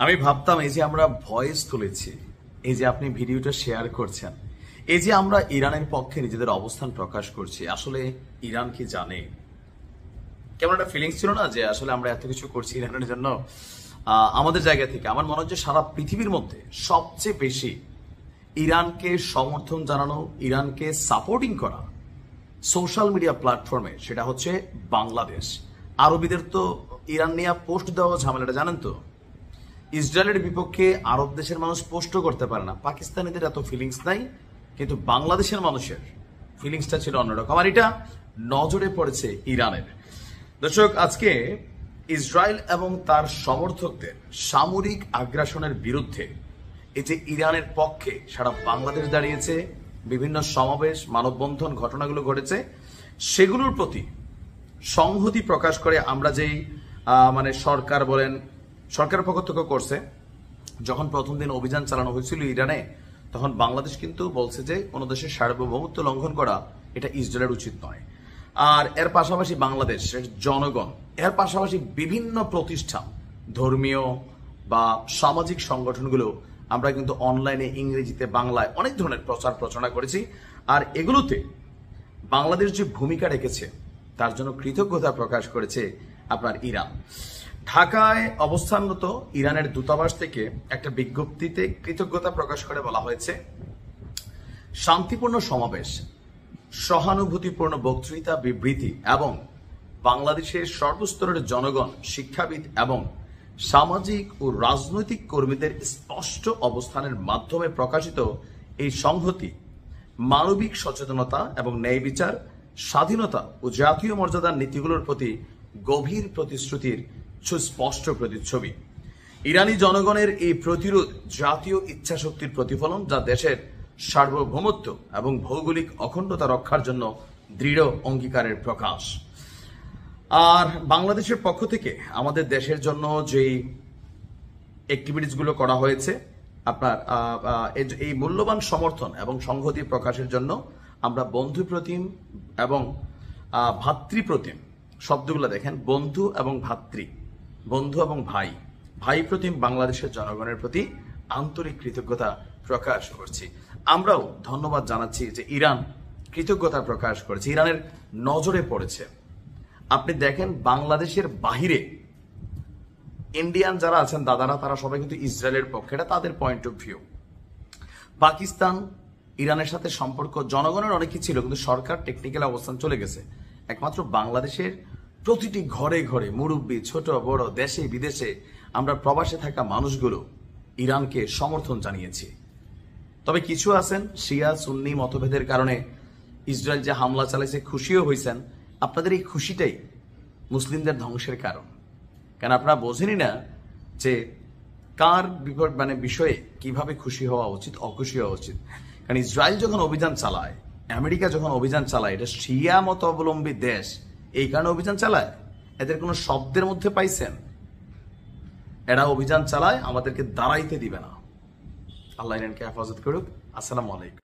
আমি ভাবতাম এই যে আমরা ভয়েস তুলেছি, এই যে আপনি ভিডিওটা শেয়ার করছেন, এই যে আমরা ইরানের পক্ষে নিজেদের অবস্থান প্রকাশ করছি, আসলে ইরান কি জানে? কেমন একটা ফিলিংস ছিল না যে আসলে আমরা এত কিছু করছি ইরানের জন্য। আমাদের জায়গা থেকে আমার মনে হচ্ছে সারা পৃথিবীর মধ্যে সবচেয়ে বেশি ইরানকে সমর্থন জানানো, ইরানকে সাপোর্টিং করা সোশ্যাল মিডিয়া প্ল্যাটফর্মে সেটা হচ্ছে বাংলাদেশ। আরবিদের তো ইরান নিয়ে পোস্ট দেওয়া ঝামেলাটা জানেন তো। ইসরায়েলের বিপক্ষে আরব দেশের মানুষ পোস্ট করতে পারে না, পাকিস্তানিদের এত ফিলিংস নাই, কিন্তু বাংলাদেশের মানুষের ফিলিংসটা ছিল অন্যরকম, আর এটা নজরে পড়েছে ইরানের। দর্শক, আজকে ইসরায়েল এবং তার সমর্থকদের সামরিক আগ্রাসনের বিরুদ্ধে এই যে ইরানের পক্ষে সারা বাংলাদেশ দাঁড়িয়েছে, বিভিন্ন সমাবেশ, মানববন্ধন, ঘটনাগুলো ঘটেছে, সেগুলোর প্রতি সংহতি প্রকাশ করে আমরা যেই সরকার বলেন, সরকারের পক্ষ থেকে করছে, যখন প্রথম দিন অভিযান চালানো হয়েছিল ইরানে, তখন বাংলাদেশ কিন্তু বলছে যে কোনো দেশের সার্বভৌমত্ব লঙ্ঘন করা এটা ইসরায়েলের উচিত নয়। আর এর পাশাপাশি বাংলাদেশের জনগণ, এর পাশাপাশি বিভিন্ন প্রতিষ্ঠান, ধর্মীয় বা সামাজিক সংগঠনগুলো আমরা কিন্তু অনলাইনে ইংরেজিতে বাংলায় অনেক ধরনের প্রচার প্রচারণা করেছি, আর এগুলোতে বাংলাদেশ যে ভূমিকা রেখেছে তার জন্য কৃতজ্ঞতা প্রকাশ করেছে আপনার ইরান। ঢাকায় অবস্থানরত ইরানের দূতাবাস থেকে একটা বিজ্ঞপ্তিতে কৃতজ্ঞতা প্রকাশ করে বলা হয়েছে, শান্তিপূর্ণ সমাবেশ, সহানুভূতিপূর্ণ বক্তৃতা, বিবৃতি এবং বাংলাদেশের সর্বস্তরের জনগণ, শিক্ষাবিদ এবং সামাজিক ও রাজনৈতিক কর্মীদের স্পষ্ট অবস্থানের মাধ্যমে প্রকাশিত এই সংহতি মানবিক সচেতনতা এবং ন্যায় বিচার, স্বাধীনতা ও জাতীয় মর্যাদার নীতিগুলোর প্রতি গভীর প্রতিশ্রুতির সুস্পষ্ট প্রতিচ্ছবি। ইরানি জনগণের এই প্রতিরোধ জাতীয় ইচ্ছাশক্তির প্রতিফলন, যা দেশের সার্বভৌমত্ব এবং ভৌগোলিক অখণ্ডতা রক্ষার জন্য দৃঢ় অঙ্গীকারের প্রকাশ। আর বাংলাদেশের পক্ষ থেকে আমাদের দেশের জন্য যেই অ্যাক্টিভিটিসগুলো করা হয়েছে, আপনার এই মূল্যবান সমর্থন এবং সংহতি প্রকাশের জন্য আমরা বন্ধুপ্রতিম এবং ভাতৃপ্রতিম শব্দগুলো দেখেন, বন্ধু এবং ভাতৃ, বন্ধু এবং ভাই, ভাই প্রতিম বাংলাদেশের জনগণের প্রতি আন্তরিক কৃতজ্ঞতা প্রকাশ করছি। আমরাও ধন্যবাদ জানাচ্ছি যে ইরান কৃতজ্ঞতা প্রকাশ করেছে, ইরানের নজরে পড়েছে। আপনি দেখেন বাংলাদেশের বাহিরে ইন্ডিয়ান যারা আছেন দাদারা, তারা সবাই কিন্তু ইসরায়েলের পক্ষে, এটা তাদের পয়েন্ট অফ ভিউ। পাকিস্তান, ইরানের সাথে সম্পর্ক জনগণের অনেকই ছিল, কিন্তু সরকার টেকনিক্যাল অবস্থান চলে গেছে। একমাত্র বাংলাদেশের প্রতিটি ঘরে ঘরে মুরব্বী, ছোট বড়, দেশে বিদেশে আমরা প্রবাসে থাকা মানুষগুলো ইরানকে সমর্থন জানিয়েছি। তবে কিছু আছেন শিয়া সুন্নি মতভেদের কারণে ইসরায়েল যে হামলা চালাইছে খুশিও হয়েছেন। আপনাদের এই খুশিটাই মুসলিমদের ধ্বংসের কারণ, কেন আপনারা বোঝেনই না যে কার বিষয়ে কিভাবে খুশি হওয়া উচিত, অখুশি হওয়া উচিত। কারণ ইসরায়েল যখন অভিযান চালায়, আমেরিকা যখন অভিযান চালায়, এটা শিয়া মত অবলম্বী দেশ, এই কারণে অভিযান চালায়। এদের কোনো শব্দের মধ্যে পাইছেন? এরা অভিযান চালায়, আমাদেরকে দাঁড়াইতে দিবে না। আল্লাহ ইরানকে হেফাজত করুক। আসসালামু আলাইকুম।